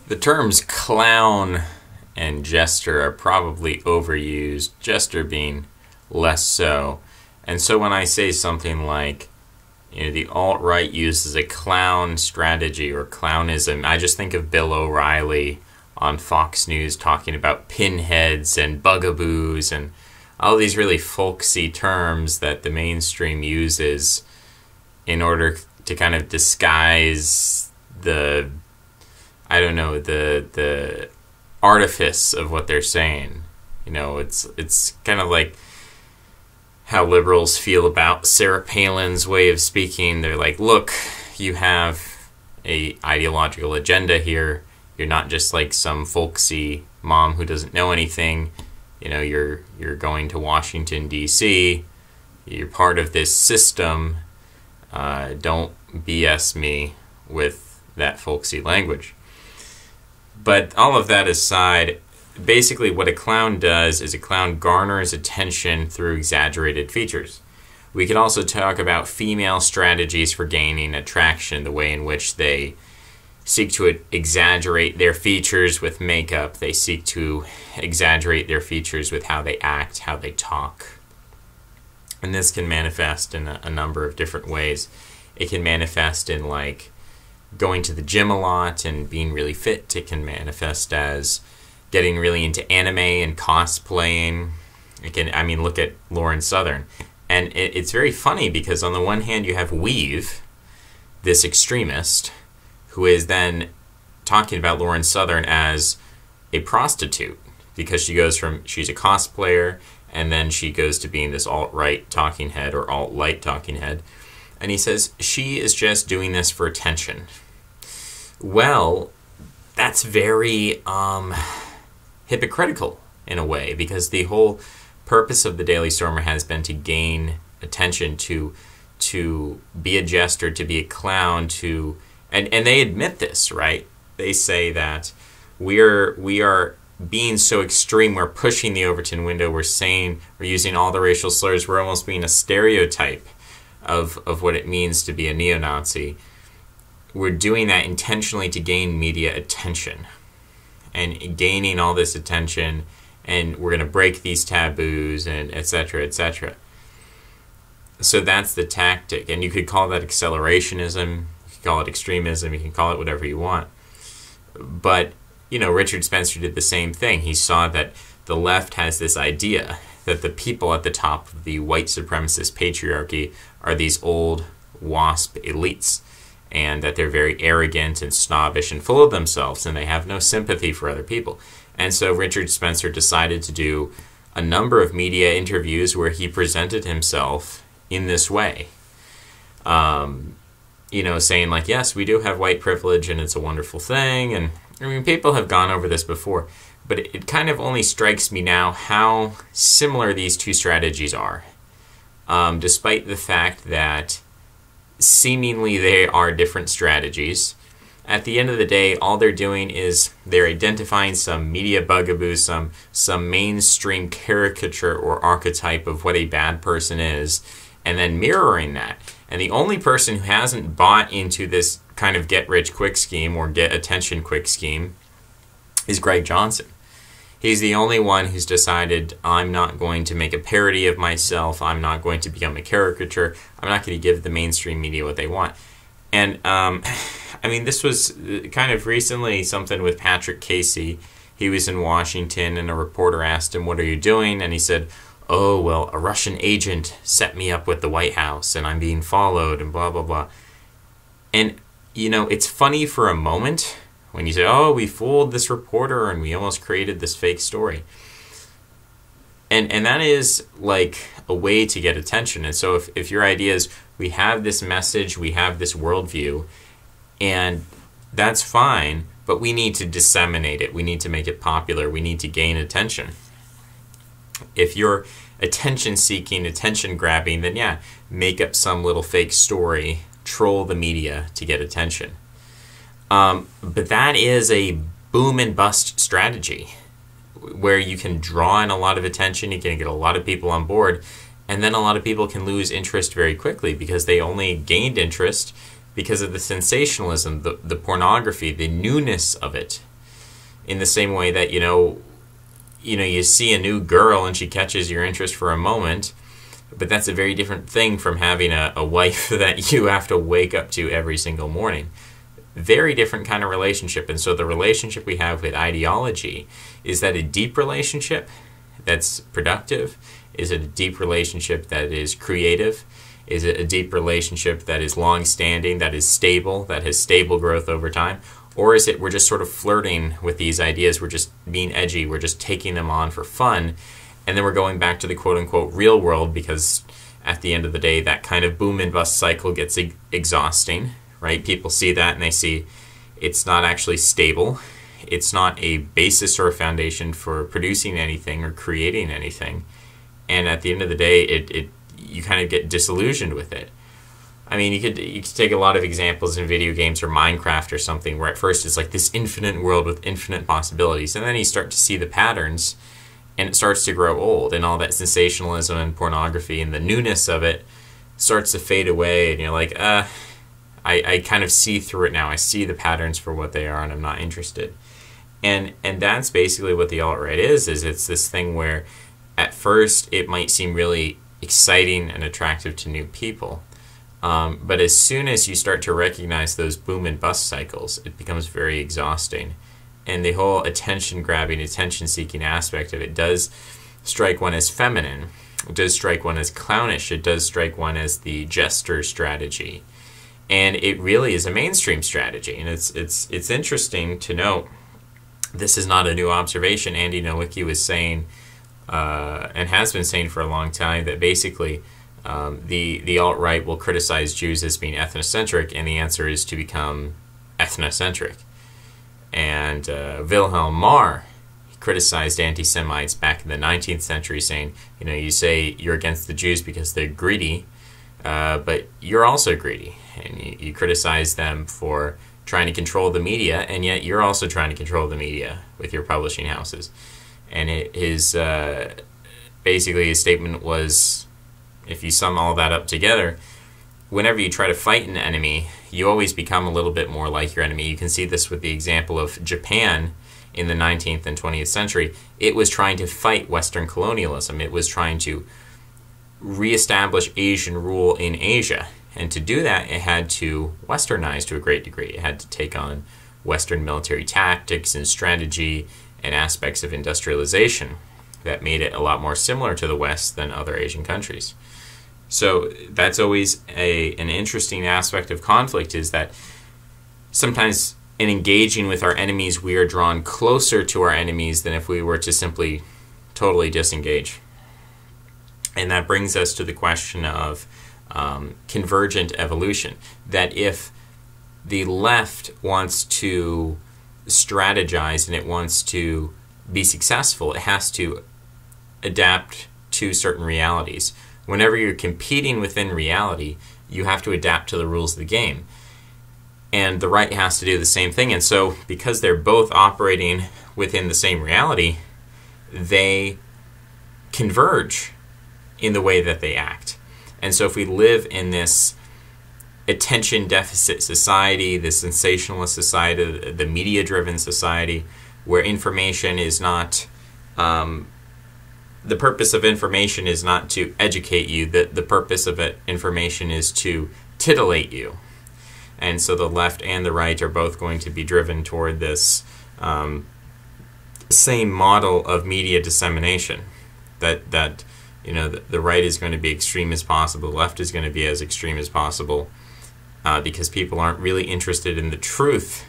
The terms clown and jester are probably overused, jester being less so. And so when I say something like, the alt-right uses a clown strategy or clownism, I just think of Bill O'Reilly on Fox News talking about pinheads and bugaboos and all these really folksy terms that the mainstream uses in order to kind of disguise the artifice of what they're saying. It's kind of like how liberals feel about Sarah Palin's way of speaking. They're like, look, you have a ideological agenda here. You're not just like some folksy mom who doesn't know anything. You're going to Washington, D.C. You're part of this system. Don't BS me with that folksy language. But all of that aside, basically what a clown does is a clown garners attention through exaggerated features. We could also talk about female strategies for gaining attraction, the way in which they seek to exaggerate their features with makeup. They seek to exaggerate their features with how they act, how they talk. And this can manifest in a number of different ways. It can manifest in like going to the gym a lot and being really fit. It can manifest as getting really into anime and cosplaying. Look at Lauren Southern. And it's very funny because on the one hand you have Weave, this extremist, who is then talking about Lauren Southern as a prostitute because she's a cosplayer and then she goes to being this alt-right talking head or alt-light talking head. And he says she is just doing this for attention. Well, that's very hypocritical in a way, because the whole purpose of the Daily Stormer has been to gain attention, to be a jester, to be a clown, and they admit this, right? They say that we are being so extreme, we're pushing the Overton window, we're using all the racial slurs, we're almost being a stereotype of what it means to be a neo-Nazi. We're doing that intentionally to gain media attention. And gaining all this attention, and we're going to break these taboos, and etc., etc. So that's the tactic. And you could call that accelerationism, you could call it extremism, you can call it whatever you want. But, Richard Spencer did the same thing. He saw that the left has this idea that the people at the top of the white supremacist patriarchy are these old WASP elites, and that they're very arrogant and snobbish and full of themselves, and they have no sympathy for other people. And so Richard Spencer decided to do a number of media interviews where he presented himself in this way. Saying like, yes, we do have white privilege and it's a wonderful thing. And people have gone over this before, but it kind of only strikes me now how similar these two strategies are, despite the fact that seemingly they are different strategies. At the end of the day, all they're doing is they're identifying some media bugaboo, some mainstream caricature or archetype of what a bad person is, and then mirroring that. And the only person who hasn't bought into this kind of get-rich-quick scheme or get-attention-quick scheme is Greg Johnson. He's the only one who's decided, I'm not going to make a parody of myself, I'm not going to become a caricature, I'm not going to give the mainstream media what they want. And, this was kind of recently something with Patrick Casey. He was in Washington and a reporter asked him, what are you doing? And he said, oh, well, a Russian agent set me up with the White House and I'm being followed and blah, blah, blah. And, it's funny for a moment when you say, oh, we fooled this reporter and we almost created this fake story. And that is like a way to get attention. And so if your idea is we have this message, we have this worldview, and that's fine, but we need to disseminate it. We need to make it popular. We need to gain attention. If you're attention-seeking, attention-grabbing, then yeah, make up some little fake story, troll the media to get attention. But that is a boom and bust strategy where you can draw in a lot of attention, you can get a lot of people on board, and then a lot of people can lose interest very quickly because they only gained interest because of the sensationalism, the pornography, the newness of it. in the same way that, you see a new girl and she catches your interest for a moment, but that's a very different thing from having a wife that you have to wake up to every single morning. Very different kind of relationship. And so the relationship we have with ideology, is that a deep relationship that's productive? Is it a deep relationship that is creative? Is it a deep relationship that is long-standing, that is stable, that has stable growth over time? Or is it we're just sort of flirting with these ideas, we're just being edgy, we're just taking them on for fun, and then we're going back to the quote-unquote real world, because at the end of the day, that kind of boom and bust cycle gets exhausting, right? People see that and they see it's not actually stable. It's not a basis or a foundation for producing anything or creating anything. And at the end of the day, you kind of get disillusioned with it. I mean, you could take a lot of examples in video games or Minecraft or something, where at first it's like this infinite world with infinite possibilities, and then you start to see the patterns, and it starts to grow old, and all that sensationalism and pornography and the newness of it starts to fade away, and you're like, I kind of see through it now. I see the patterns for what they are, and I'm not interested. And that's basically what the alt-right is it's this thing where at first it might seem really exciting and attractive to new people. But as soon as you start to recognize those boom and bust cycles, it becomes very exhausting. And the whole attention-grabbing, attention-seeking aspect of it does strike one as feminine. It does strike one as clownish. It does strike one as the jester strategy. And it really is a mainstream strategy. And it's interesting to note, this is not a new observation. Andy Nowicki was saying, and has been saying for a long time, that basically the alt-right will criticize Jews as being ethnocentric, and the answer is to become ethnocentric. And Wilhelm Marr criticized anti-Semites back in the 19th century, saying, you say you're against the Jews because they're greedy, but you're also greedy. And you criticize them for trying to control the media, and yet you're also trying to control the media with your publishing houses. And basically his statement was, if you sum all that up together, whenever you try to fight an enemy, you always become a little bit more like your enemy. You can see this with the example of Japan in the 19th and 20th century. It was trying to fight Western colonialism. It was trying to reestablish Asian rule in Asia. And to do that, it had to westernize to a great degree. It had to take on Western military tactics and strategy and aspects of industrialization that made it a lot more similar to the West than other Asian countries. So that's always an interesting aspect of conflict, is that sometimes in engaging with our enemies, we are drawn closer to our enemies than if we were to simply totally disengage. And that brings us to the question of convergent evolution, that if the left wants to strategize and it wants to be successful, it has to adapt to certain realities. Whenever you're competing within reality, you have to adapt to the rules of the game. And the right has to do the same thing. And so because they're both operating within the same reality, they converge in the way that they act. And so if we live in this attention deficit society, this sensationalist society, the media-driven society, where information is not, the purpose of information is not to educate you, the purpose of information is to titillate you. And so the left and the right are both going to be driven toward this same model of media dissemination, that the right is going to be extreme as possible, the left is going to be as extreme as possible, because people aren't really interested in the truth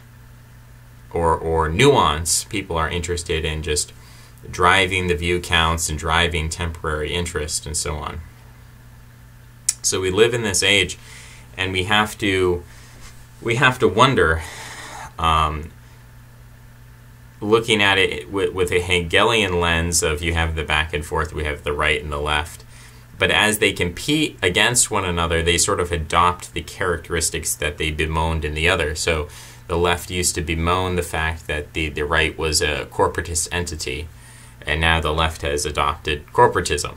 or nuance. People are interested in just driving the view counts and driving temporary interest and so on. So we live in this age, and we have to wonder, looking at it with a Hegelian lens of, you have the back and forth, we have the right and the left, but as they compete against one another, they sort of adopt the characteristics that they bemoaned in the other. So the left used to bemoan the fact that the right was a corporatist entity, and now the left has adopted corporatism,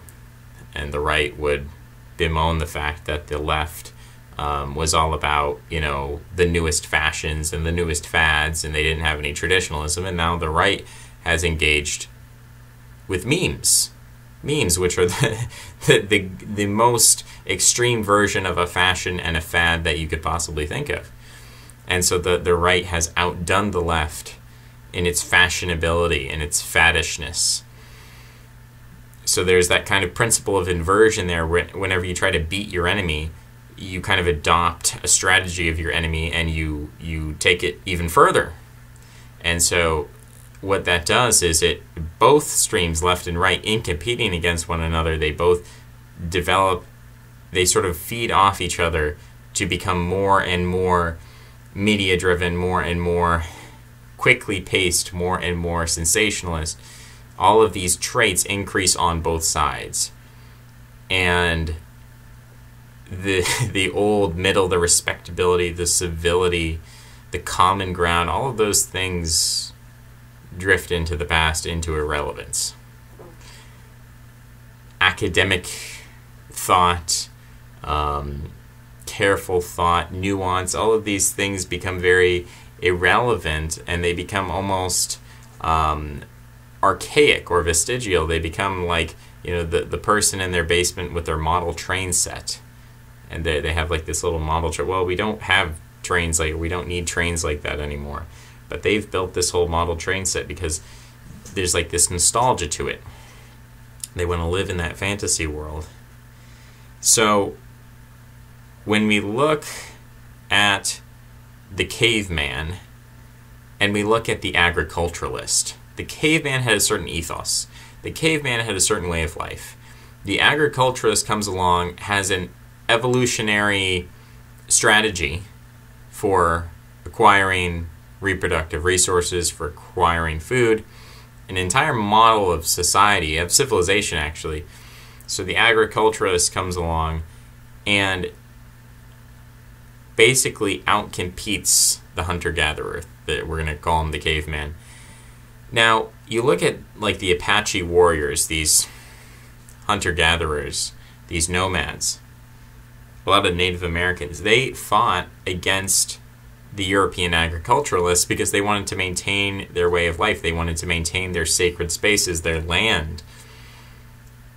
and the right would bemoan the fact that the left was all about, the newest fashions and the newest fads, and they didn't have any traditionalism. And now the right has engaged with memes, which are the most extreme version of a fashion and a fad that you could possibly think of. And so the right has outdone the left in its fashionability and its faddishness. So there's that kind of principle of inversion there. Whenever you try to beat your enemy, you kind of adopt a strategy of your enemy and you take it even further. And so what that does is both streams, left and right, in competing against one another, they both develop, they sort of feed off each other to become more and more media driven, more and more quickly paced, more and more sensationalist. All of these traits increase on both sides. And the old middle, the respectability, the civility, the common ground, all of those things drift into the past, into irrelevance. Academic thought, careful thought, nuance, all of these things become very irrelevant, and they become almost archaic or vestigial. They become like, the person in their basement with their model train set. And they have like this little model train. Well, we don't have trains we don't need trains like that anymore. But they've built this whole model train set because there's like this nostalgia to it. They want to live in that fantasy world. So when we look at the caveman and we look at the agriculturalist, the caveman had a certain ethos. The caveman had a certain way of life. The agriculturalist comes along, has an evolutionary strategy for acquiring reproductive resources, for acquiring food, an entire model of society, of civilization actually. So the agriculturalist comes along and basically outcompetes the hunter-gatherer, that we're going to call him the caveman. Now, you look at like the Apache warriors, these hunter-gatherers, these nomads, a lot of Native Americans, they fought against the European agriculturalists because they wanted to maintain their way of life. They wanted to maintain their sacred spaces, their land.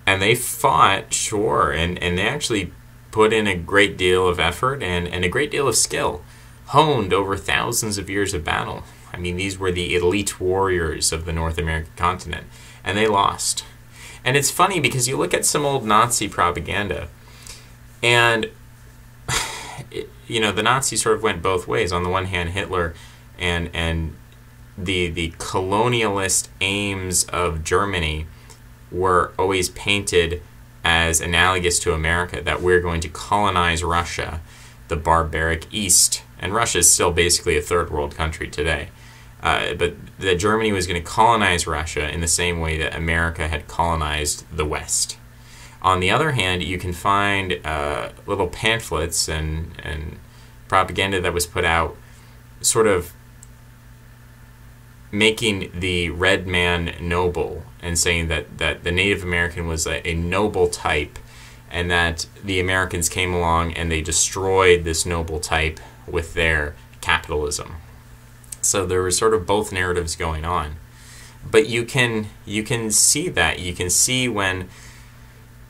And they fought, sure, and they actually put in a great deal of effort and a great deal of skill, honed over thousands of years of battle. I mean, these were the elite warriors of the North American continent, and they lost. And it's funny because you look at some old Nazi propaganda, and the Nazis sort of went both ways. On the one hand, Hitler and the colonialist aims of Germany were always painted as analogous to America, that we're going to colonize Russia, the barbaric East. And Russia is still basically a third world country today. But that Germany was going to colonize Russia in the same way that America had colonized the West. On the other hand, you can find little pamphlets and propaganda that was put out sort of making the red man noble and saying that the Native American was a noble type, and that the Americans came along and they destroyed this noble type with their capitalism. So there were sort of both narratives going on. But you can see that. You can see when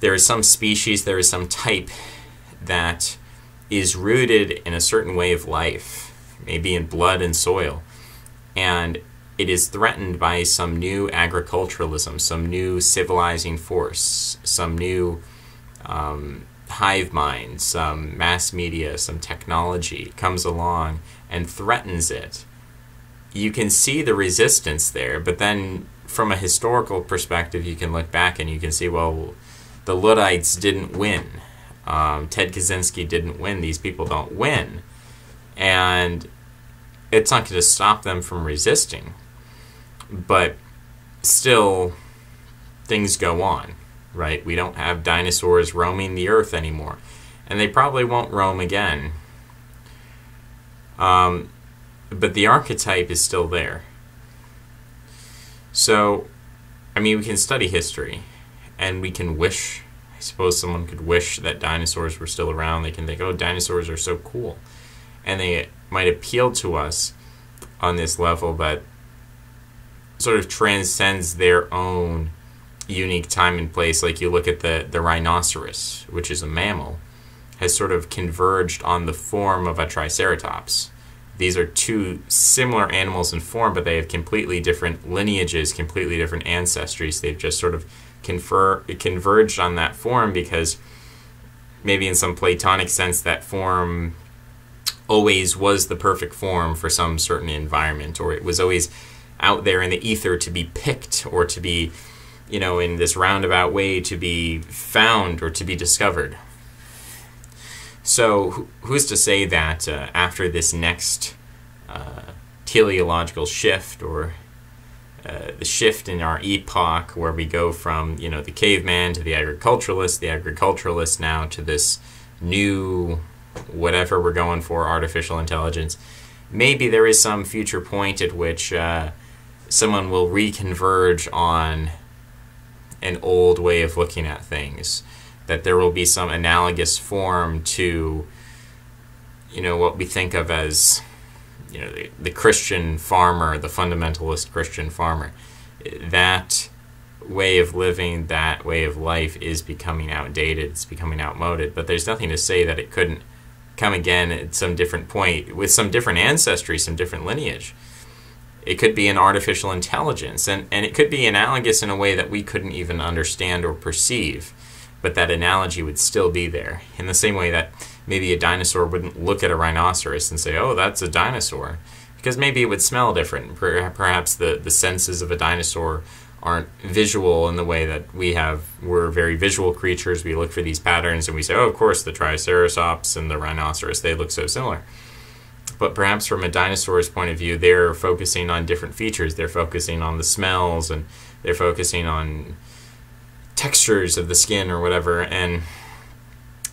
there is some species, there is some type that is rooted in a certain way of life, maybe in blood and soil, and it is threatened by some new agriculturalism, some new civilizing force, some new hive mind, some mass media, some technology comes along and threatens it. You can see the resistance there, but then from a historical perspective, you can look back and you can see, well, the Luddites didn't win. Ted Kaczynski didn't win. These people don't win. And it's not going to stop them from resisting. But still, things go on, right? We don't have dinosaurs roaming the earth anymore. And they probably won't roam again. But the archetype is still there. So, I mean, we can study history, and we can wish I suppose someone could wish that dinosaurs were still around. They can think, oh, dinosaurs are so cool. And they might appeal to us on this level that sort of transcends their own unique time and place. Like you look at the rhinoceros, which is a mammal, has sort of converged on the form of a triceratops. These are two similar animals in form, but they have completely different lineages, completely different ancestries. They've just sort of converged on that form because maybe in some Platonic sense that form always was the perfect form for some certain environment, or it was always out there in the ether to be picked, or to be, in this roundabout way to be found or to be discovered. So who's to say that after this next teleological shift, or the shift in our epoch, where we go from the caveman to the agriculturalist now to this new whatever we're going for, artificial intelligence, maybe there is some future point at which someone will reconverge on an old way of looking at things, that there will be some analogous form to what we think of as the Christian farmer, the fundamentalist Christian farmer. That way of living, that way of life is becoming outdated, it's becoming outmoded, but there's nothing to say that it couldn't come again at some different point with some different ancestry, some different lineage. It could be an artificial intelligence, and it could be analogous in a way that we couldn't even understand or perceive, but that analogy would still be there, in the same way that maybe a dinosaur wouldn't look at a rhinoceros and say, oh, that's a dinosaur, because maybe it would smell different. Perhaps the senses of a dinosaur aren't visual in the way that we have. We're very visual creatures. We look for these patterns and we say, oh, of course, the triceratops and the rhinoceros, they look so similar. But perhaps from a dinosaur's point of view, they're focusing on different features. They're focusing on the smells, and they're focusing on textures of the skin or whatever, and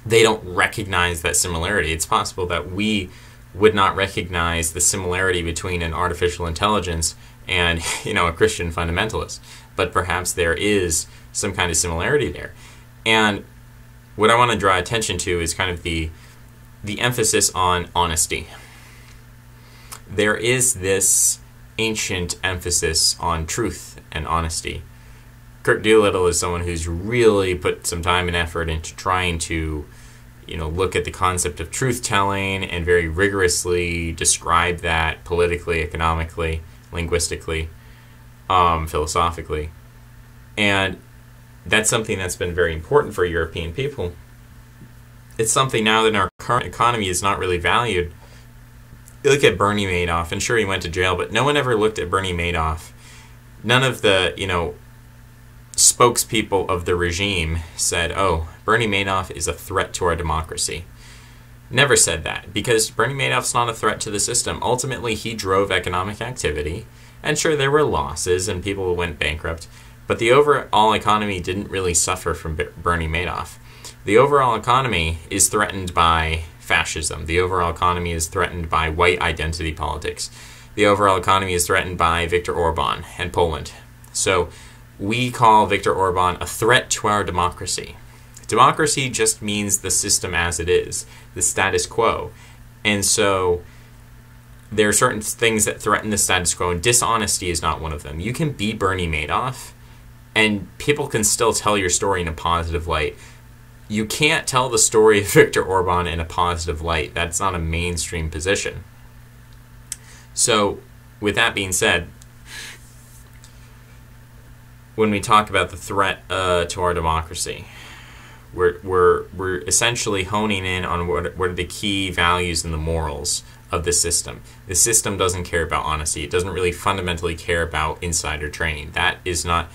they don't recognize that similarity. It's possible that we would not recognize the similarity between an artificial intelligence and a Christian fundamentalist, but perhaps there is some kind of similarity there. And what I want to draw attention to is kind of the emphasis on honesty. There is this ancient emphasis on truth and honesty. Kirk Doolittle is someone who's really put some time and effort into trying to look at the concept of truth-telling and very rigorously describe that politically, economically, linguistically, philosophically. And that's something that's been very important for European people. It's something now that in our current economy is not really valued. You look at Bernie Madoff, and sure, he went to jail, but no one ever looked at Bernie Madoff. None of the, spokespeople of the regime said, oh, Bernie Madoff is a threat to our democracy. Never said that, because Bernie Madoff's not a threat to the system. Ultimately, he drove economic activity, and sure, there were losses and people went bankrupt, but the overall economy didn't really suffer from Bernie Madoff. The overall economy is threatened by fascism. The overall economy is threatened by white identity politics. The overall economy is threatened by Viktor Orban and Poland. So we call Viktor Orban a threat to our democracy. Democracy just means the system as it is, the status quo. And so there are certain things that threaten the status quo, and dishonesty is not one of them. You can be Bernie Madoff, and people can still tell your story in a positive light. You can't tell the story of Viktor Orban in a positive light. That's not a mainstream position. So, with that being said, when we talk about the threat to our democracy, we're essentially honing in on what are the key values and the morals of the system. The system doesn't care about honesty. It doesn't really fundamentally care about insider trading. That is not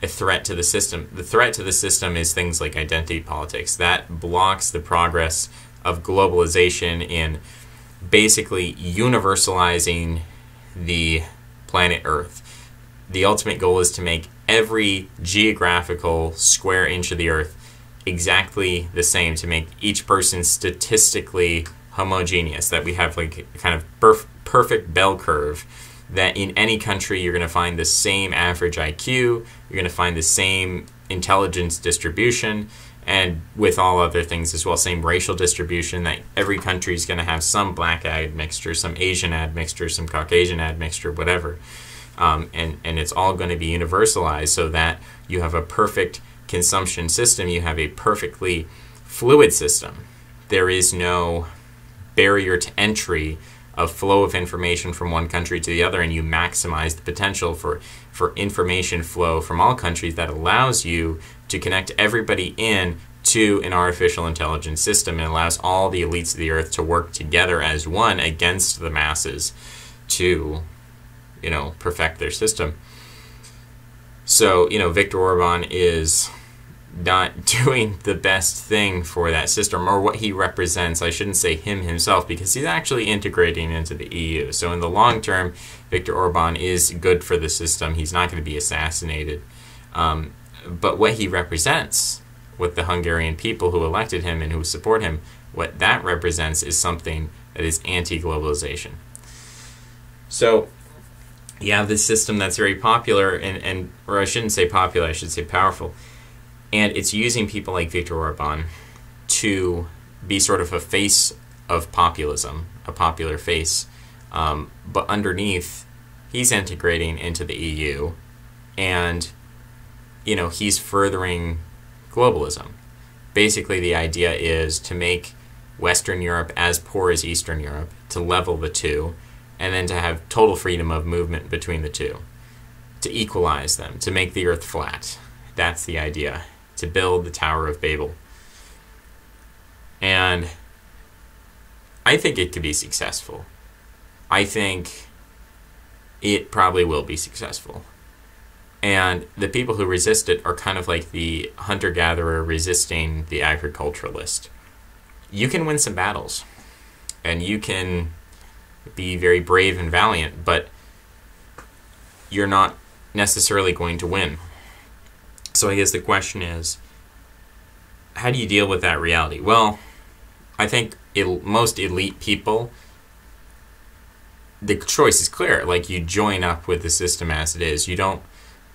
a threat to the system. The threat to the system is things like identity politics. That blocks the progress of globalization in basically universalizing the planet Earth. The ultimate goal is to make every geographical square inch of the Earth exactly the same, to make each person statistically homogeneous, that we have like a kind of perfect bell curve, that in any country you're going to find the same average IQ, you're going to find the same intelligence distribution, And with all other things as well, same racial distribution, that every country is going to have some black admixture, some Asian admixture, some Caucasian admixture, whatever. And it's all going to be universalized so that you have a perfect consumption system. You have a perfectly fluid system. There is no barrier to entry of flow of information from one country to the other, and you maximize the potential for information flow from all countries that allows you to connect everybody in to an artificial intelligence system and allows all the elites of the earth to work together as one against the masses to, perfect their system. So, Viktor Orban is not doing the best thing for that system, or what he represents. I shouldn't say him himself, because he's actually integrating into the EU. So in the long term, Viktor Orban is good for the system. He's not going to be assassinated. But what he represents, with the Hungarian people who elected him and who support him, what that represents is something that is anti-globalization. So you have this system that's very popular, or I shouldn't say popular, I should say powerful. And it's using people like Viktor Orban to be sort of a face of populism, a popular face. But underneath, he's integrating into the EU, and, he's furthering globalism. Basically, the idea is to make Western Europe as poor as Eastern Europe, to level the two, and then to have total freedom of movement between the two, to equalize them, to make the earth flat. That's the idea. To build the Tower of Babel. And I think it could be successful. I think it probably will be successful. And the people who resist it are kind of like the hunter-gatherer resisting the agriculturalist. You can win some battles, and you can be very brave and valiant, but you're not necessarily going to win. So I guess the question is, how do you deal with that reality? Well, I think most elite people, the choice is clear. Like, you join up with the system as it is. You don't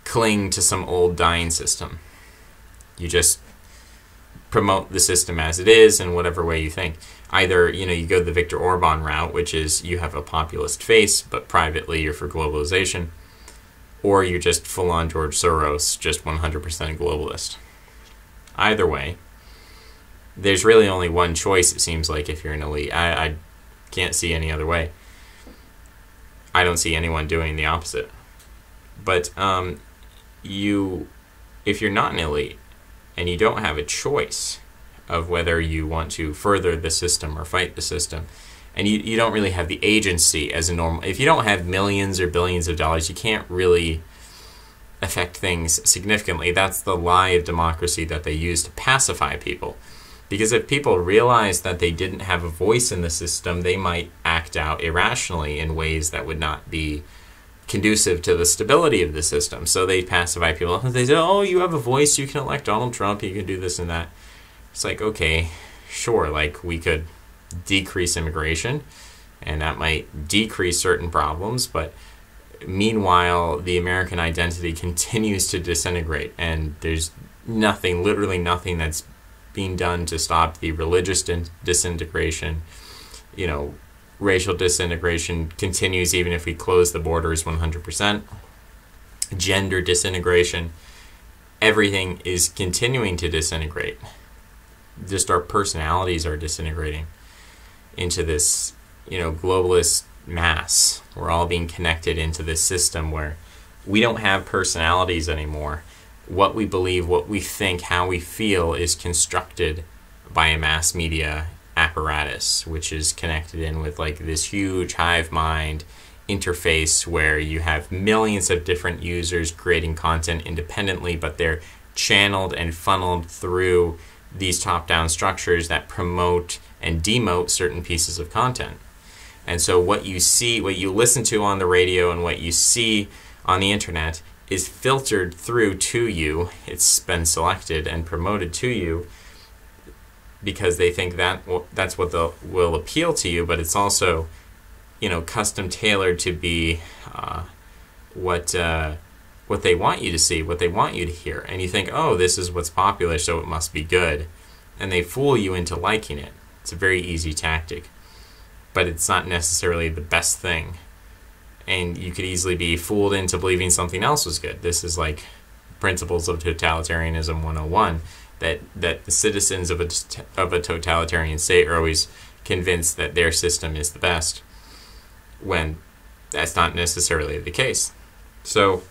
cling to some old dying system. You just promote the system as it is in whatever way you think. Either, you go the Viktor Orban route, which is you have a populist face, but privately you're for globalization. Or you're just full-on George Soros, just 100% globalist. Either way, there's really only one choice, it seems like, if you're an elite. I can't see any other way. I don't see anyone doing the opposite. But if you're not an elite, and you don't have a choice of whether you want to further the system or fight the system, and you don't really have the agency as a normal... If you don't have millions or billions of dollars, you can't really affect things significantly. That's the lie of democracy that they use to pacify people. Because if people realize that they didn't have a voice in the system, they might act out irrationally in ways that would not be conducive to the stability of the system. So they pacify people. They say, oh, you have a voice, you can elect Donald Trump, you can do this and that. It's like, okay, sure, like, we could decrease immigration, and that might decrease certain problems, but meanwhile, the American identity continues to disintegrate, and there's nothing, literally nothing, that's being done to stop the religious disintegration. Racial disintegration continues even if we close the borders 100%. Gender disintegration. Everything is continuing to disintegrate. Just our personalities are disintegrating into this, globalist mass. We're all being connected into this system where we don't have personalities anymore. What we believe, what we think, how we feel is constructed by a mass media apparatus, which is connected in with like this huge hive mind interface where you have millions of different users creating content independently, but they're channeled and funneled through these top-down structures that promote and demote certain pieces of content. And so what you see, what you listen to on the radio and what you see on the internet is filtered through to you. It's been selected and promoted to you because they think that that's what will appeal to you, but it's also, custom tailored to be what what they want you to see, what they want you to hear, and you think, oh, this is what's popular, so it must be good, and they fool you into liking it. It's a very easy tactic, but it's not necessarily the best thing, and you could easily be fooled into believing something else was good. This is like principles of totalitarianism 101, that the citizens of a totalitarian state are always convinced that their system is the best, when that's not necessarily the case. So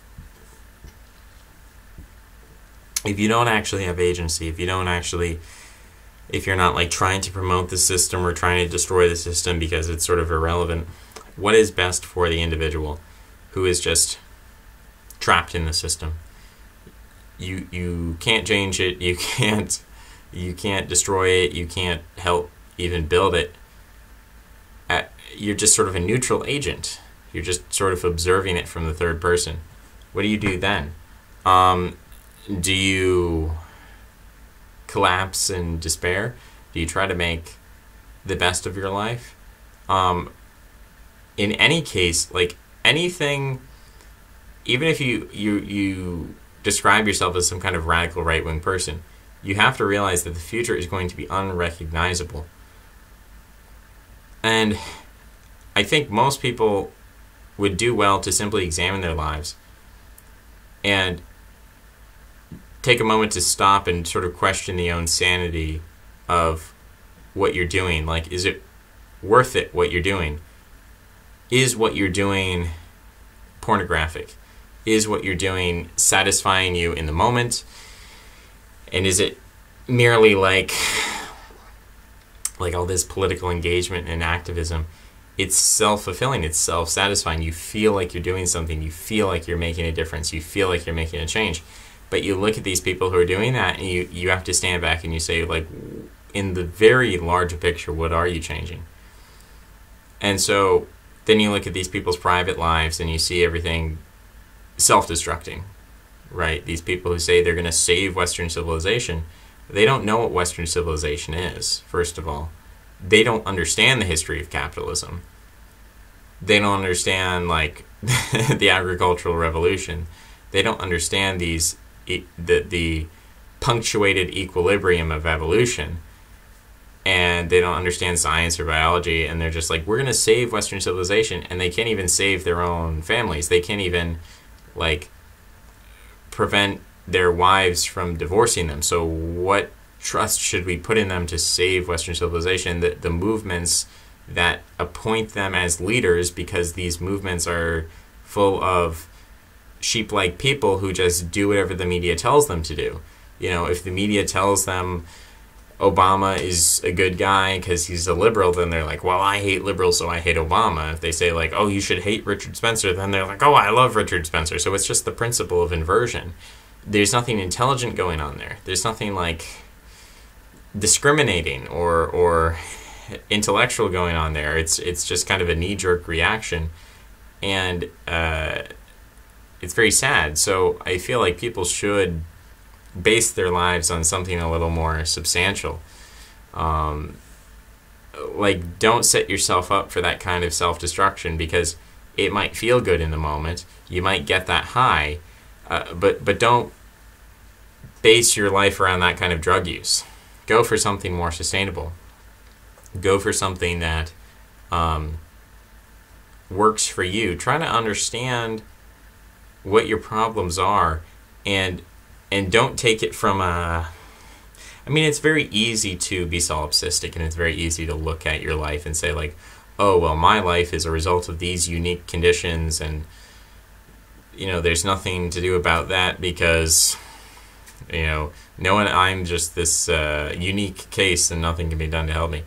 if you don't actually have agency, if you're not like trying to promote the system or trying to destroy the system because it's sort of irrelevant, what is best for the individual who is just trapped in the system? You can't change it, you can't destroy it, you can't help even build it. You're just sort of a neutral agent. You're just sort of observing it from the third person. What do you do then? Do you collapse in despair? Do you try to make the best of your life? In any case, like anything, even if you describe yourself as some kind of radical right-wing person, you have to realize that the future is going to be unrecognizable. And I think most people would do well to simply examine their lives and take a moment to stop and sort of question the own sanity of what you're doing. Like, is it worth it, what you're doing? Is what you're doing pornographic? Is what you're doing satisfying you in the moment? And is it merely like all this political engagement and activism? It's self-fulfilling, it's self-satisfying. You feel like you're doing something, you feel like you're making a difference, you feel like you're making a change. But you look at these people who are doing that, and you have to stand back and you say, like, in the very larger picture, what are you changing? And so then you look at these people's private lives and you see everything self-destructing, right? These people who say they're going to save Western civilization, they don't know what Western civilization is, first of all. They don't understand the history of capitalism. They don't understand, like, the agricultural revolution. They don't understand the punctuated equilibrium of evolution. And they don't understand science or biology, and they're just like, we're going to save Western civilization, and they can't even save their own families. They can't even, like, prevent their wives from divorcing them. So what trust should we put in them to save Western civilization? The movements that appoint them as leaders, because these movements are full of sheep-like people who just do whatever the media tells them to do. You know, if the media tells them Obama is a good guy because he's a liberal, then they're like, well, I hate liberals, so I hate Obama. If they say, like, oh, you should hate Richard Spencer, then they're like, oh, I love Richard Spencer. So it's just the principle of inversion. There's nothing intelligent going on there. There's nothing, like, discriminating or intellectual going on there. It's just kind of a knee-jerk reaction, and it's very sad. So I feel like people should base their lives on something a little more substantial. Like, don't set yourself up for that kind of self-destruction, because it might feel good in the moment. You might get that high, but don't base your life around that kind of drug use. Go for something more sustainable. Go for something that works for you. Try to understand what your problems are, and don't take it from a... I mean, it's very easy to be solipsistic, and it's very easy to look at your life and say, like, oh, well, my life is a result of these unique conditions, and, you know, there's nothing to do about that because, you know, I'm just this unique case and nothing can be done to help me.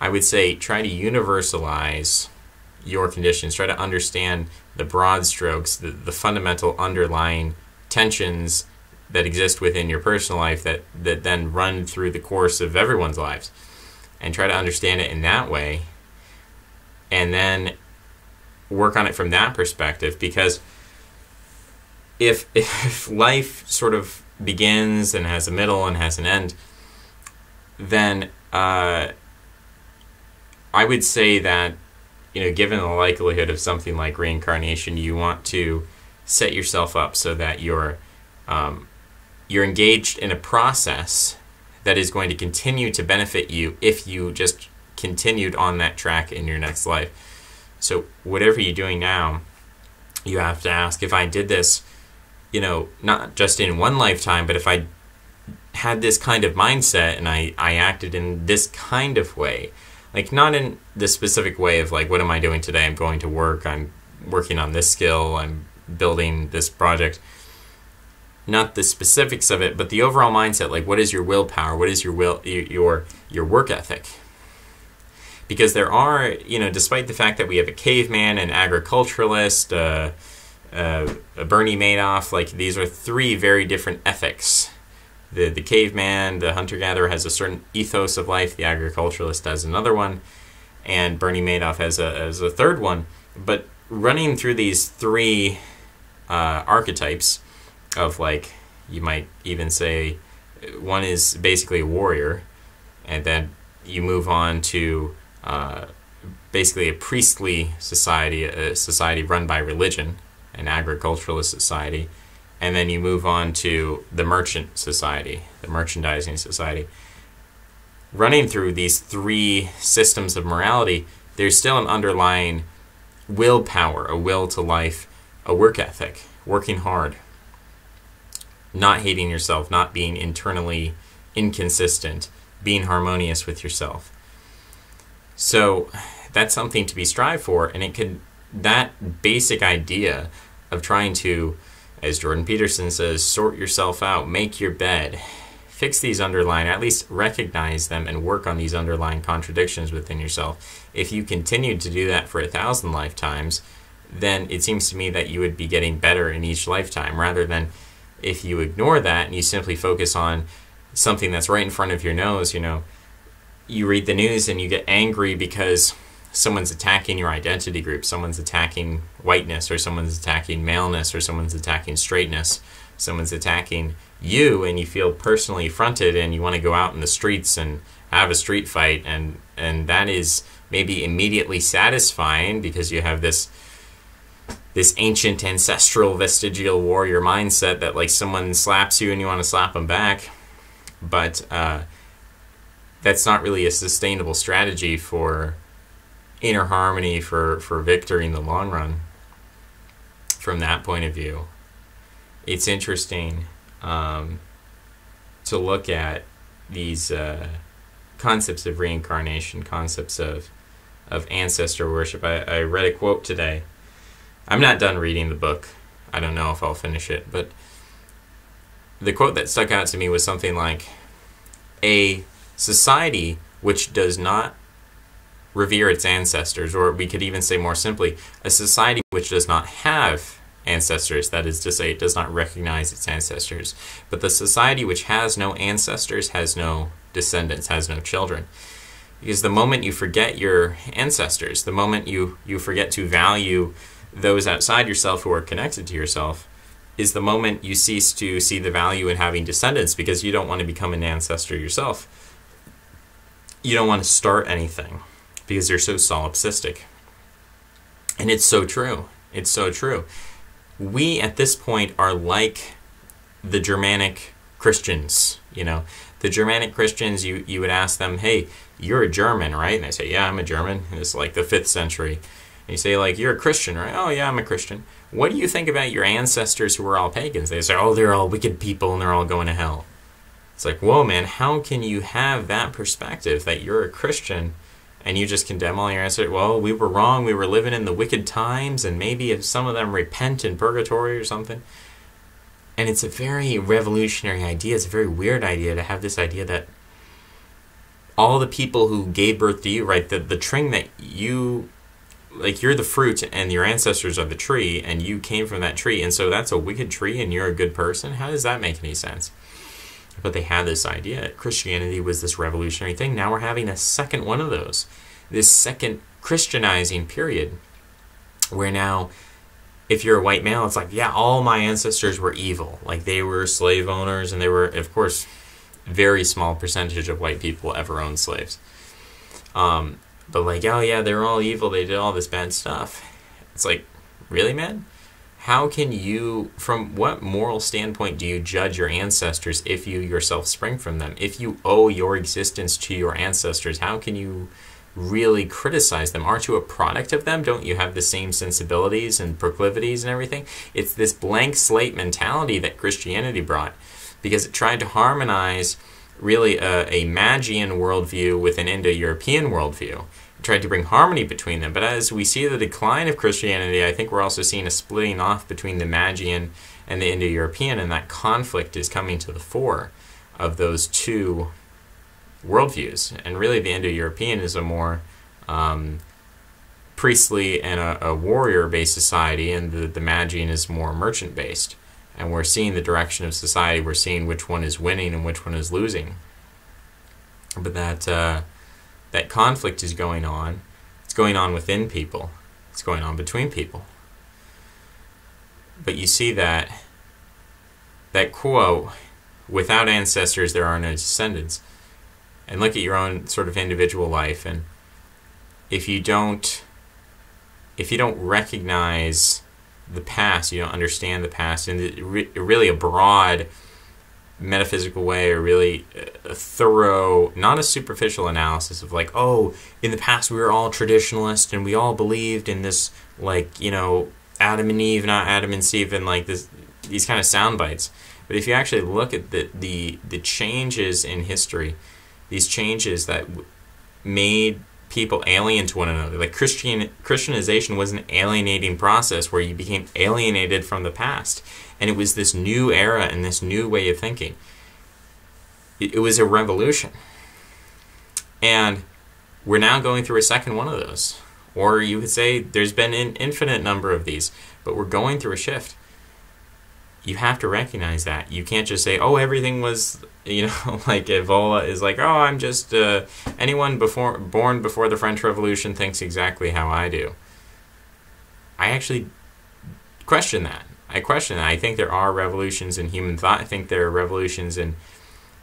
I would say try to universalize your conditions. Try to understand the broad strokes, the fundamental underlying tensions that exist within your personal life that then run through the course of everyone's lives, and try to understand it in that way, and then work on it from that perspective. Because if life sort of begins and has a middle and has an end, then I would say that, you know, given the likelihood of something like reincarnation, you want to set yourself up so that you're engaged in a process that is going to continue to benefit you if you just continued on that track in your next life. So whatever you're doing now, you have to ask, if I did this, not just in one lifetime, but if I had this kind of mindset and I acted in this kind of way, like not in the specific way of like, what am I doing today? I'm going to work, I'm working on this skill, I'm building this project. Not the specifics of it, but the overall mindset, like what is your willpower? What is your work ethic? Because there are, despite the fact that we have a caveman, an agriculturalist, a Bernie Madoff, like these are three very different ethics. The caveman, the hunter-gatherer has a certain ethos of life, the agriculturalist has another one, and Bernie Madoff has a third one. But running through these three archetypes of, like, you might even say one is basically a warrior, and then you move on to basically a priestly society, a society run by religion, an agriculturalist society, and then you move on to the merchant society, the merchandising society. Running through these three systems of morality, there's still an underlying willpower, a will to life, a work ethic, working hard, not hating yourself, not being internally inconsistent, being harmonious with yourself. So that's something to be strived for, and that basic idea of trying to, as Jordan Peterson says, sort yourself out, make your bed, fix these underlying, or at least recognize them and work on these underlying contradictions within yourself. If you continued to do that for 1,000 lifetimes, then it seems to me that you would be getting better in each lifetime, rather than if you ignore that and you simply focus on something that's right in front of your nose. You read the news and you get angry because someone's attacking your identity group, someone's attacking whiteness, or someone's attacking maleness, or someone's attacking straightness, someone's attacking you, and you feel personally affronted and you want to go out in the streets and have a street fight, and that is maybe immediately satisfying because you have this ancient ancestral vestigial warrior mindset that, like, someone slaps you and you want to slap them back, but that's not really a sustainable strategy for inner harmony, for victory in the long run. From that point of view, it's interesting to look at these concepts of reincarnation, concepts of ancestor worship. I read a quote today. I'm not done reading the book. I don't know if I'll finish it, but the quote that stuck out to me was something like, a society which does not revere its ancestors, or we could even say more simply, a society which does not have ancestors, that is to say, it does not recognize its ancestors, but the society which has no ancestors has no descendants, has no children. Because the moment you forget your ancestors, the moment you forget to value those outside yourself who are connected to yourself, is the moment you cease to see the value in having descendants, because you don't want to become an ancestor yourself. You don't want to start anything because you're so solipsistic. And it's so true. It's so true. We at this point are like the Germanic Christians. The Germanic Christians, you would ask them, hey, you're a German, right? And they say, yeah, I'm a German. And it's like the 5th century. And you say, like, you're a Christian, right? Oh, yeah, I'm a Christian. What do you think about your ancestors who were all pagans? They say, oh, they're all wicked people and they're all going to hell. It's like, whoa, man, how can you have that perspective that you're a Christian and you just condemn all your ancestors? Well, we were wrong. We were living in the wicked times, and maybe if some of them repent in purgatory or something. And it's a very revolutionary idea. It's a very weird idea to have this idea that all the people who gave birth to you, right, the string that you, like, you're the fruit and your ancestors are the tree and you came from that tree, and so that's a wicked tree and you're a good person. How does that make any sense? But they had this idea. Christianity was this revolutionary thing. Now we're having a second one of those. This second Christianizing period where now, if you're a white male, it's like, yeah, all my ancestors were evil. Like, they were slave owners, and they were, of course, very small percentage of white people ever owned slaves. But like, oh yeah, they're all evil. They did all this bad stuff. It's like, really, man? how can you, from what moral standpoint do you judge your ancestors if you yourself spring from them? If you owe your existence to your ancestors, how can you really criticize them? Aren't you a product of them? Don't you have the same sensibilities and proclivities and everything? It's this blank slate mentality that Christianity brought, because it tried to harmonize really a Magian worldview with an Indo-European worldview. It tried to bring harmony between them. But as we see the decline of Christianity, I think we're also seeing a splitting off between the Magian and the Indo-European, and that conflict is coming to the fore of those two worldviews. And really the Indo-European is a more priestly and a warrior-based society, and the Magian is more merchant-based. And we're seeing the direction of society. We're seeing which one is winning and which one is losing. But that conflict is going on. It's going on within people. It's going on between people. But you see that quote, without ancestors there are no descendants. And look at your own sort of individual life, and if you don't recognize the past, you don't understand the past in really a broad metaphysical way, or really a thorough, not a superficial analysis of like, oh, in the past we were all traditionalist and we all believed in this, like, you know, Adam and Eve, not Adam and Steve, and like these kind of sound bites. But if you actually look at the changes in history, these changes that made people alien to one another. Like Christianization was an alienating process where you became alienated from the past. And it was this new era and this new way of thinking. It was a revolution. And we're now going through a second one of those. Or you could say there's been an infinite number of these, but we're going through a shift. You have to recognize that. You can't just say, oh, everything was, you know, like Evola is like, oh, I'm just, anyone born before the French Revolution thinks exactly how I do. I actually question that. I question that. I think there are revolutions in human thought. I think there are revolutions in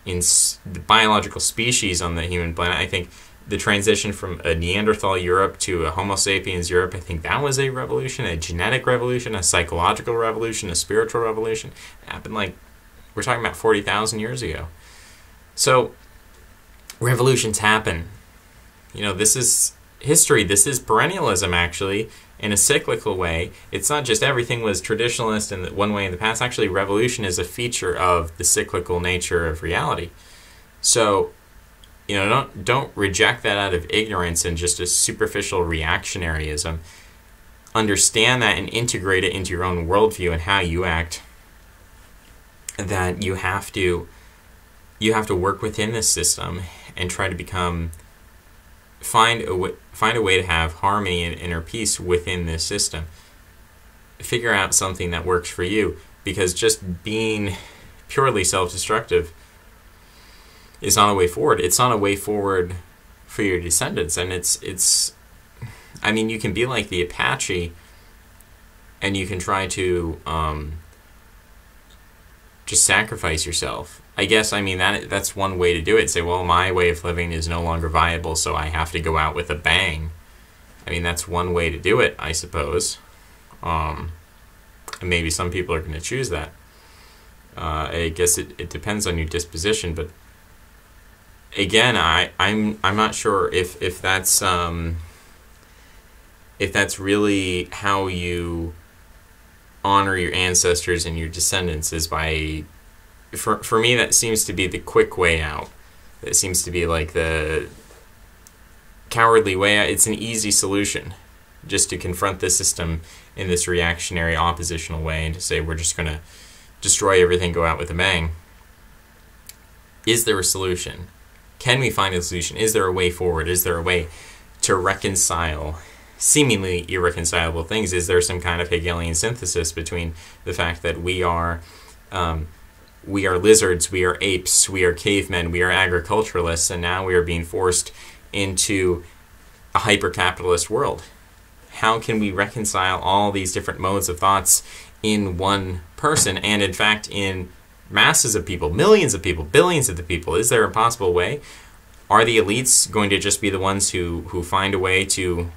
the biological species on the human planet. I think the transition from a Neanderthal Europe to a Homo sapiens Europe, I think that was a revolution, a genetic revolution, a psychological revolution, a spiritual revolution. It happened like, we're talking about 40,000 years ago. So, revolutions happen. You know, this is history. This is perennialism, actually, in a cyclical way. It's not just everything was traditionalist in one way in the past. Actually, revolution is a feature of the cyclical nature of reality. So, you know, don't reject that out of ignorance and just a superficial reactionaryism. Understand that and integrate it into your own worldview and how you act. That you have to work within this system and try to find a way to have harmony and inner peace within this system. Figure out something that works for you, because just being purely self-destructive is not a way forward. It's not a way forward for your descendants. And it's I mean, you can be like the Apache and you can try to just sacrifice yourself. I guess, I mean, that's one way to do it. Say, well, my way of living is no longer viable, so I have to go out with a bang. I mean, that's one way to do it, I suppose. And maybe some people are going to choose that. I guess it depends on your disposition, but again, I'm not sure if that's really how you honor your ancestors and your descendants, is by, for me, that seems to be the quick way out. It seems to be like the cowardly way out. It's an easy solution, just to confront the system in this reactionary, oppositional way, and to say we're just going to destroy everything, go out with a bang. Is there a solution? Can we find a solution? Is there a way forward? Is there a way to reconcile seemingly irreconcilable things? Is there some kind of Hegelian synthesis between the fact that we are lizards, we are apes, we are cavemen, we are agriculturalists, and now we are being forced into a hyper-capitalist world? How can we reconcile all these different modes of thoughts in one person, and in fact in masses of people, millions of people, billions of the people? Is there a possible way? Are the elites going to just be the ones who find a way to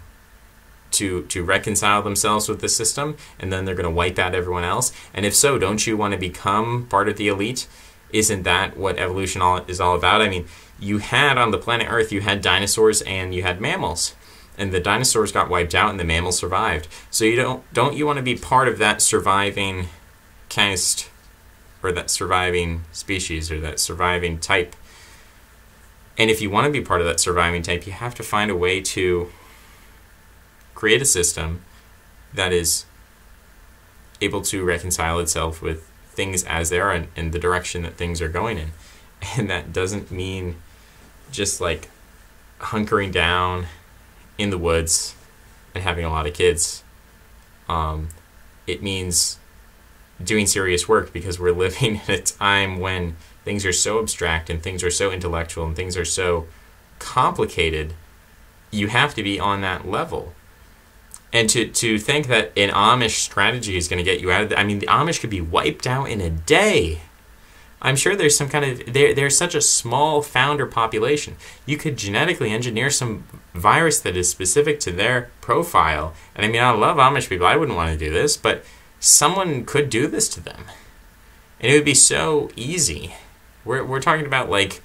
to reconcile themselves with the system, and then they're going to wipe out everyone else? And if so, don't you want to become part of the elite? Isn't that what evolution is all about? I mean, you had on the planet Earth, you had dinosaurs and you had mammals. And the dinosaurs got wiped out and the mammals survived. So don't you want to be part of that surviving caste, or that surviving species, or that surviving type? And if you want to be part of that surviving type, you have to find a way to create a system that is able to reconcile itself with things as they are and the direction that things are going in. And that doesn't mean just like hunkering down in the woods and having a lot of kids. It means doing serious work, because we're living in a time when things are so abstract and things are so intellectual and things are so complicated. You have to be on that level. And to think that an Amish strategy is going to get you out of I mean, the Amish could be wiped out in a day. I'm sure there's some kind of... They're such a small founder population. You could genetically engineer some virus that is specific to their profile. And I mean, I love Amish people. I wouldn't want to do this, but someone could do this to them. And it would be so easy. We're talking about, like,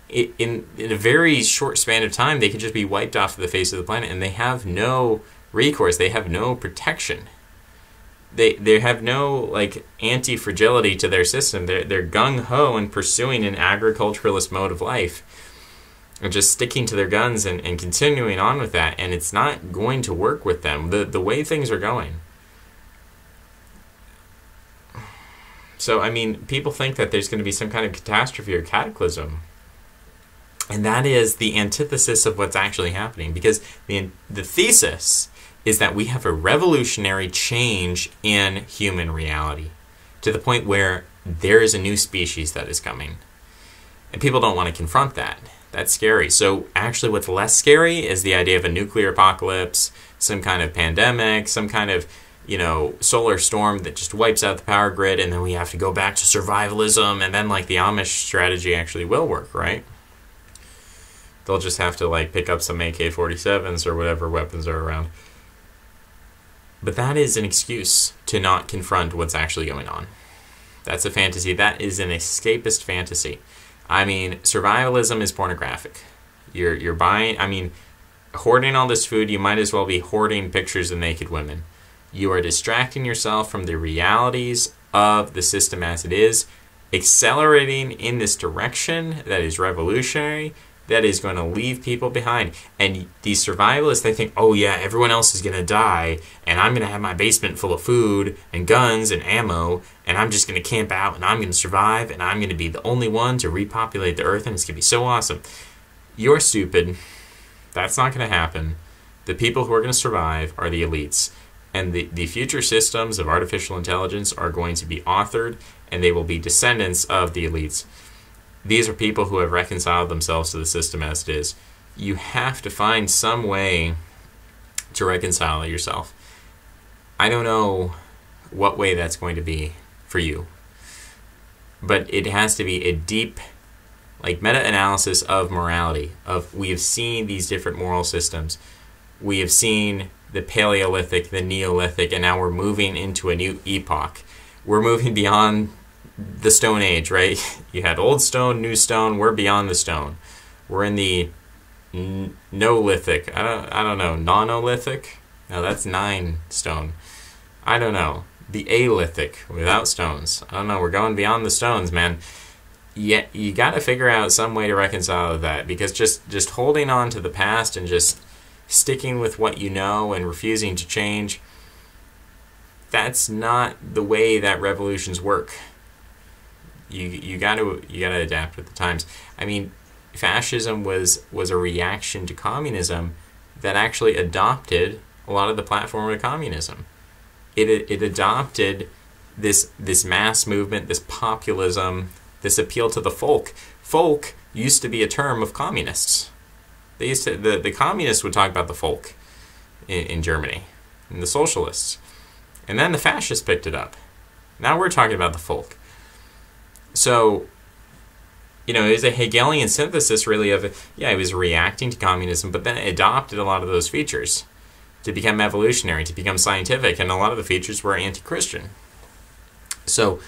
in a very short span of time, they could just be wiped off the face of the planet, and they have no recourse. They have no protection. They have no, like, anti-fragility to their system. They're gung-ho in pursuing an agriculturalist mode of life, and just sticking to their guns and continuing on with that, and it's not going to work with them, the way things are going. So, I mean, people think that there's going to be some kind of catastrophe or cataclysm, and that is the antithesis of what's actually happening, because the thesis is that we have a revolutionary change in human reality, to the point where there is a new species that is coming. And people don't want to confront that. That's scary. So actually what's less scary is the idea of a nuclear apocalypse, some kind of pandemic, some kind of, solar storm that just wipes out the power grid, and then we have to go back to survivalism, and then, like, the Amish strategy actually will work, right? They'll just have to, like, pick up some AK-47s or whatever weapons are around. But that is an excuse to not confront what's actually going on. That's a fantasy. That is an escapist fantasy. I mean, survivalism is pornographic. You're buying, hoarding all this food, you might as well be hoarding pictures of naked women. You are distracting yourself from the realities of the system as it is, accelerating in this direction that is revolutionary, that is going to leave people behind. And these survivalists, they think, oh yeah, everyone else is going to die, and I'm going to have my basement full of food and guns and ammo, and I'm just going to camp out, and I'm going to survive, and I'm going to be the only one to repopulate the earth, and it's going to be so awesome. You're stupid. That's not going to happen. The people who are going to survive are the elites. And the future systems of artificial intelligence are going to be authored, and they will be descendants of the elites. These are people who have reconciled themselves to the system as it is. You have to find some way to reconcile yourself. I don't know what way that's going to be for you, but it has to be a deep, like, meta-analysis of morality. We have seen these different moral systems. We have seen the Paleolithic, the Neolithic, and now we're moving into a new epoch. We're moving beyond the Stone Age, right? You had old stone, new stone. We're beyond the stone. We're in the Noolithic. I don't know. Nonolithic? No, that's 9 stone. I don't know. The Alithic without stones. I don't know. We're going beyond the stones, man. Yet you got to figure out some way to reconcile that, because just holding on to the past and just sticking with what you know and refusing to change, that's not the way that revolutions work. You got to adapt with the times. I mean, fascism was a reaction to communism that actually adopted a lot of the platform of communism. It adopted this mass movement, this populism, this appeal to the folk. Folk used to be a term of communists. They used to, the communists would talk about the folk in Germany, and the socialists. And then the fascists picked it up. Now we're talking about the folk. So, it was a Hegelian synthesis, really, of, it was reacting to communism, but then it adopted a lot of those features. to become evolutionary, to become scientific, and a lot of the features were anti-Christian. So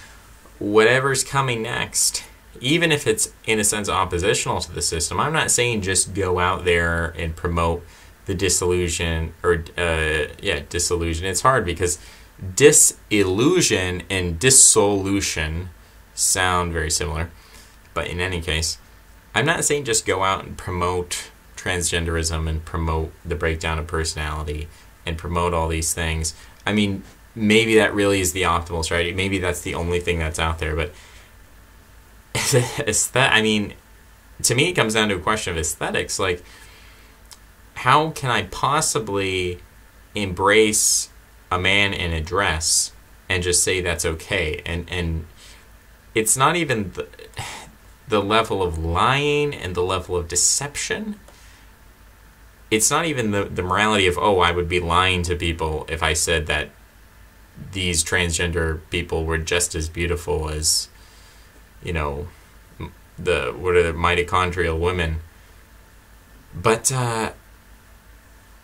whatever's coming next, even if it's in a sense oppositional to the system, I'm not saying just go out there and promote the disillusion or disillusion. It's hard because disillusion and dissolution sound very similar, but in any case, I'm not saying just go out and promote transgenderism and promote the breakdown of personality and promote all these things. I mean, maybe that really is the optimal strategy. Maybe that's the only thing that's out there, but I mean, to me, it comes down to a question of aesthetics. Like, how can I possibly embrace a man in a dress and just say that's okay? And it's not even the level of lying and the level of deception. It's not even the morality of, oh, I would be lying to people if I said that these transgender people were just as beautiful as, you know, the mitochondrial women. But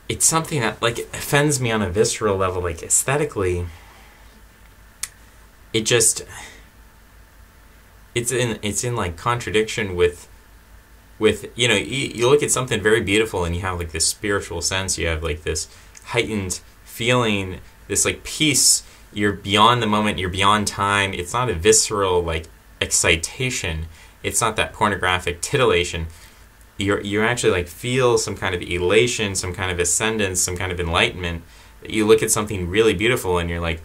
it's something that, like, offends me on a visceral level. Like, aesthetically, it just, it's in like contradiction with you know, you look at something very beautiful and you have like this spiritual sense, you have like this heightened feeling, this like peace, you're beyond the moment, you're beyond time. It's not a visceral like excitation, it's not that pornographic titillation. You actually like feel some kind of elation, some kind of ascendance, some kind of enlightenment. You look at something really beautiful and you're like,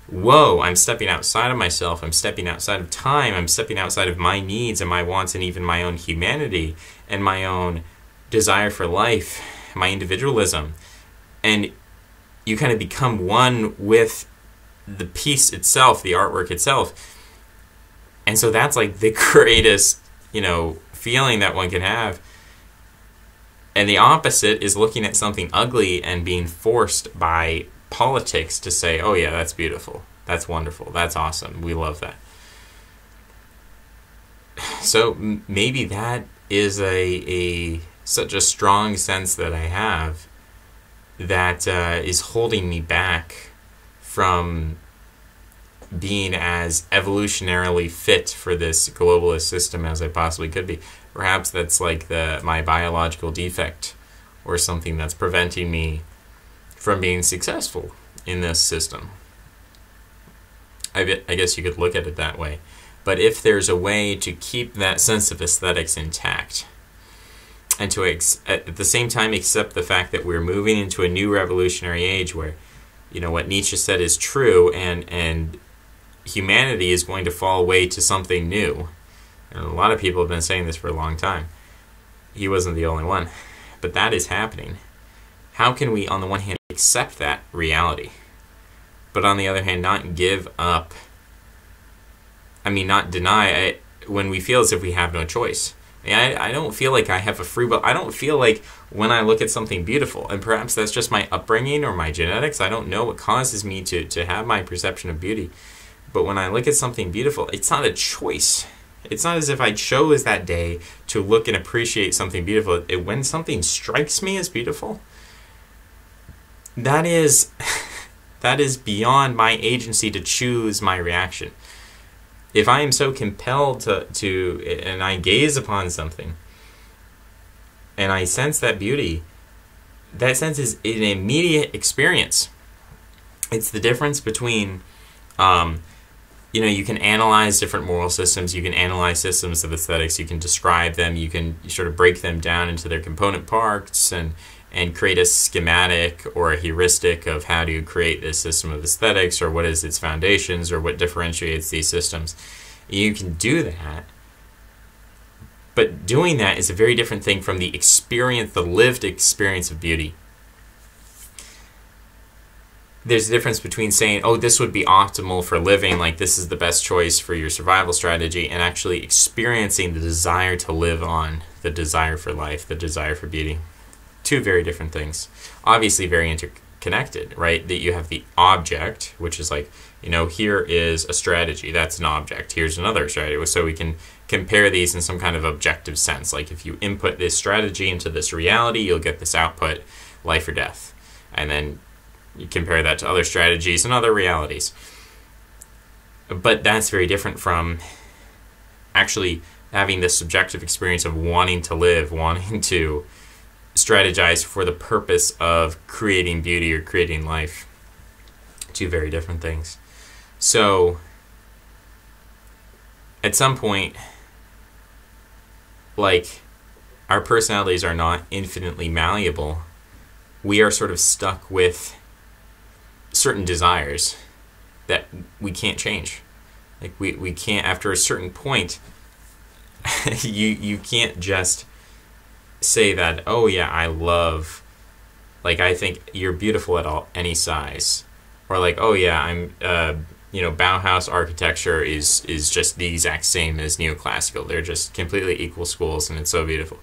whoa, I'm stepping outside of myself, I'm stepping outside of time, I'm stepping outside of my needs and my wants and even my own humanity and my own desire for life, my individualism. And you kind of become one with the piece itself, the artwork itself. And so that's like the greatest, you know, feeling that one can have. And the opposite is looking at something ugly and being forced by politics to say, oh yeah, that's beautiful, that's wonderful, that's awesome, we love that. So maybe that is such a strong sense that I have that is holding me back from being as evolutionarily fit for this globalist system as I possibly could be. Perhaps that's like my biological defect or something that's preventing me from being successful in this system. I guess you could look at it that way. But if there's a way to keep that sense of aesthetics intact and to at the same time accept the fact that we're moving into a new revolutionary age where, you know, what Nietzsche said is true, and humanity is going to fall away to something new. And a lot of people have been saying this for a long time. He wasn't the only one. But that is happening. How can we, on the one hand, accept that reality, but on the other hand, not give up, not deny it when we feel as if we have no choice? I don't feel like I have a free will. I don't feel like when I look at something beautiful, and perhaps that's just my upbringing or my genetics, I don't know what causes me to have my perception of beauty, but when I look at something beautiful, it's not a choice. It's not as if I chose that day to look and appreciate something beautiful. When something strikes me as beautiful, that is beyond my agency to choose my reaction. If I am so compelled to and I gaze upon something and I sense that beauty, that sense is an immediate experience. It's the difference between, you can analyze different moral systems, you can analyze systems of aesthetics, you can describe them, you can sort of break them down into their component parts and create a schematic or a heuristic of how to create this system of aesthetics, or what is its foundations, or what differentiates these systems. You can do that, but doing that is a very different thing from the experience, the lived experience of beauty. There's a difference between saying, oh, this would be optimal for living, like this is the best choice for your survival strategy, and actually experiencing the desire to live on, the desire for life, the desire for beauty. Two very different things. Obviously very interconnected, right? That you have the object, which is like, here is a strategy, that's an object. Here's another strategy. So we can compare these in some kind of objective sense. Like if you input this strategy into this reality, you'll get this output, life or death. And then you compare that to other strategies and other realities. But that's very different from actually having this subjective experience of wanting to live, wanting to strategize for the purpose of creating beauty or creating life. Two very different things. So, at some point, like, our personalities are not infinitely malleable. We are sort of stuck with certain desires that we can't change. Like, we can't, after a certain point, you can't just say that, oh yeah, I love, like, I think you're beautiful at any size. Or like, oh yeah, I'm, Bauhaus architecture is just the exact same as neoclassical. They're just completely equal schools, and it's so beautiful.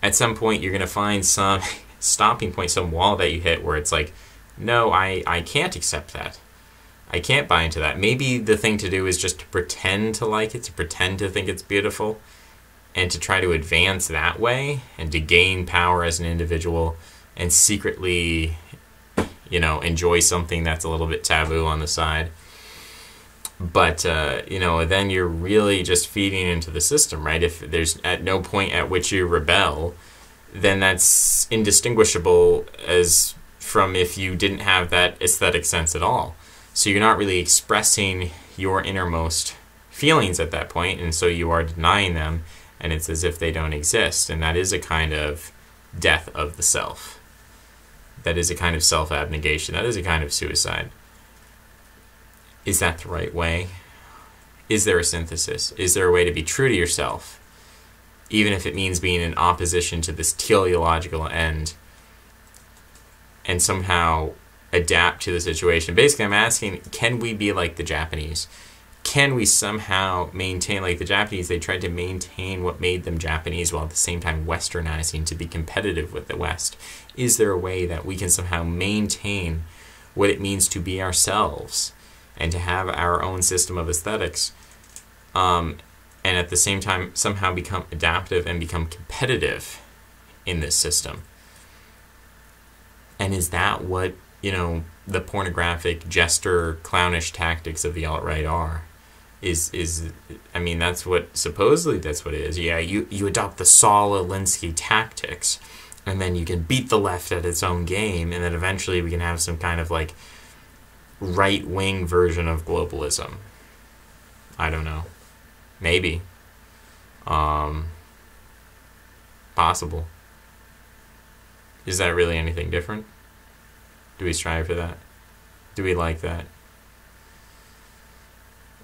At some point, you're going to find some stopping point, some wall that you hit where it's like, no, I can't accept that. I can't buy into that. Maybe the thing to do is just to pretend to like it, to pretend to think it's beautiful, and to try to advance that way, and to gain power as an individual, and secretly, enjoy something that's a little bit taboo on the side. But, then you're really just feeding into the system, right? If there's at no point at which you rebel, then that's indistinguishable as from if you didn't have that aesthetic sense at all. So you're not really expressing your innermost feelings at that point, and so you are denying them, and it's as if they don't exist. And that is a kind of death of the self. That is a kind of self-abnegation. That is a kind of suicide. Is that the right way? Is there a synthesis? Is there a way to be true to yourself, even if it means being in opposition to this teleological end, and somehow adapt to the situation? Basically, I'm asking, can we be like the Japanese? Can we somehow maintain, like the Japanese, they tried to maintain what made them Japanese while at the same time westernizing to be competitive with the West? Is there a way that we can somehow maintain what it means to be ourselves and to have our own system of aesthetics, and at the same time somehow become adaptive and become competitive in this system? And is that what, the pornographic, jester, clownish tactics of the alt-right are? That's what, supposedly that's what it is. Yeah, you adopt the Saul Alinsky tactics, and then you can beat the left at its own game, and then eventually we can have some kind of, like, right-wing version of globalism. I don't know. Maybe. Possible. Is that really anything different? Do we strive for that? Do we like that?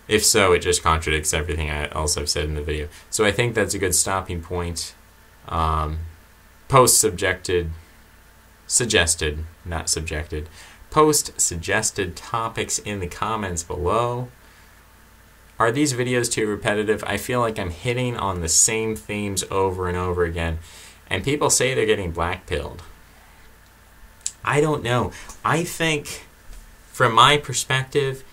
If so, it just contradicts everything else I've said in the video. So I think that's a good stopping point. Post-suggested topics in the comments below. Are these videos too repetitive? I feel like I'm hitting on the same themes over and over again. And people say they're getting black-pilled. I don't know. I think, from my perspective,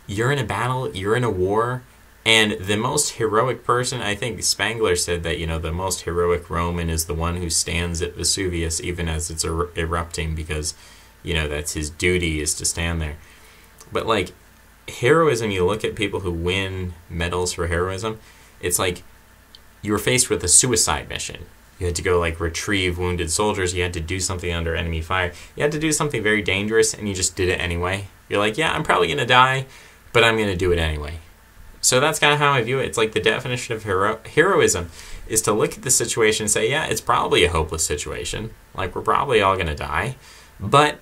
you're in a battle, you're in a war, and the most heroic person, I think Spangler said that, the most heroic Roman is the one who stands at Vesuvius even as it's erupting, because, that's his duty, is to stand there. But, like, heroism, you look at people who win medals for heroism, it's like you were faced with a suicide mission. You had to go, like, retrieve wounded soldiers. You had to do something under enemy fire. You had to do something very dangerous, and you just did it anyway. You're like, yeah, I'm probably going to die, but I'm going to do it anyway. So that's kind of how I view it. It's like the definition of heroism is to look at the situation and say, yeah, it's probably a hopeless situation. Like, we're probably all going to die, but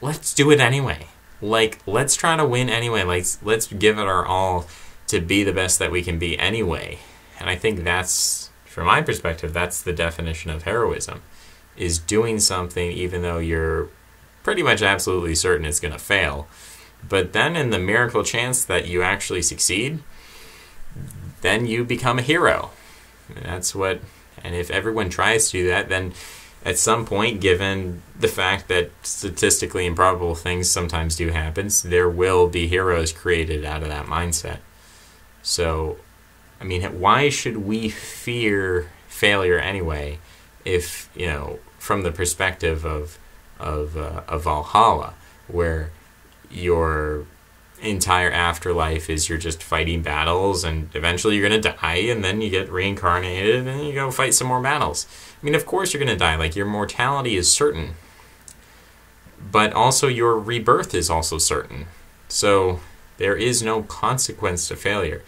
let's do it anyway. Like, let's try to win anyway. Like, let's give it our all to be the best that we can be anyway. And I think that's, from my perspective, that's the definition of heroism, is doing something even though you're pretty much absolutely certain it's going to fail. But then in the miracle chance that you actually succeed, then you become a hero. And if everyone tries to do that, then at some point, given the fact that statistically improbable things sometimes do happen, there will be heroes created out of that mindset. So, why should we fear failure anyway if, from the perspective of of Valhalla, where your entire afterlife is you're just fighting battles, and eventually you're going to die, and then you get reincarnated, and then you go fight some more battles. I mean, of course you're going to die. Like, your mortality is certain, but also your rebirth is also certain. So there is no consequence to failure.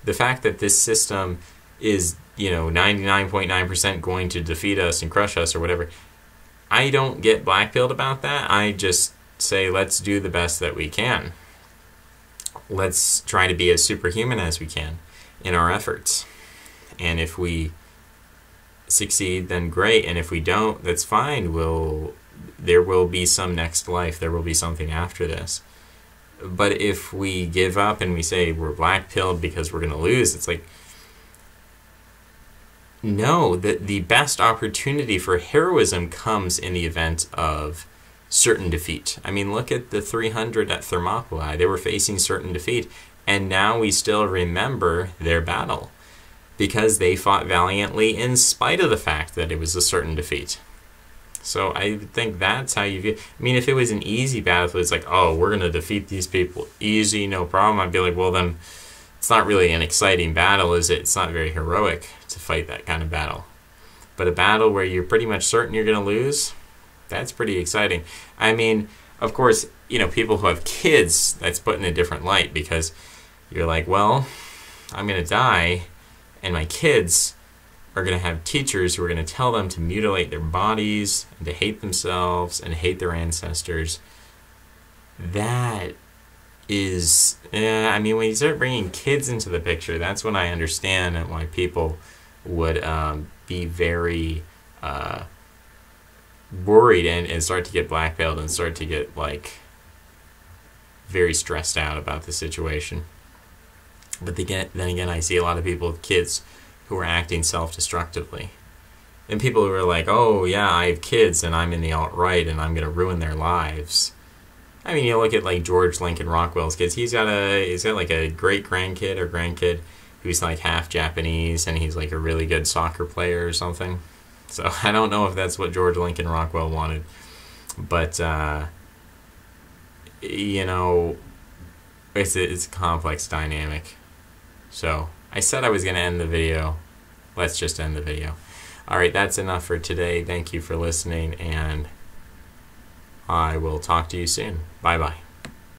The fact that this system is, 99.9% going to defeat us and crush us or whatever, I don't get black-pilled about that. I just say, let's do the best that we can. Let's try to be as superhuman as we can in our efforts. And if we succeed, then great. And if we don't, that's fine. There will be some next life. There will be something after this. But if we give up and we say we're black-pilled because we're going to lose, it's like, no, the best opportunity for heroism comes in the event of certain defeat. I mean, look at the 300 at Thermopylae. They were facing certain defeat, and now we still remember their battle because they fought valiantly in spite of the fact that it was a certain defeat. So I think that's how you view. I mean, if it was an easy battle, it's like, oh, we're going to defeat these people easy, no problem. I'd be like, well, then it's not really an exciting battle, is it? It's not very heroic to fight that kind of battle. But a battle where you're pretty much certain you're going to lose, that's pretty exciting. I mean, of course, people who have kids, that's put in a different light, because you're like, well, I'm going to die, and my kids are going to have teachers who are going to tell them to mutilate their bodies and to hate themselves and hate their ancestors. That is, I mean, when you start bringing kids into the picture, that's when I understand why people would be very worried and start to get black-pilled and start to get, very stressed out about the situation. But then again, I see a lot of people with kids who are acting self-destructively. And people who are like, oh yeah, I have kids and I'm in the alt-right and I'm going to ruin their lives. I mean, you look at George Lincoln Rockwell's kids. He's got a great-grandkid or grandkid who's half Japanese, and he's a really good soccer player or something. So I don't know if that's what George Lincoln Rockwell wanted. But, it's a complex dynamic. So I said I was going to end the video. Let's just end the video. All right, that's enough for today. Thank you for listening, and I will talk to you soon. Bye-bye.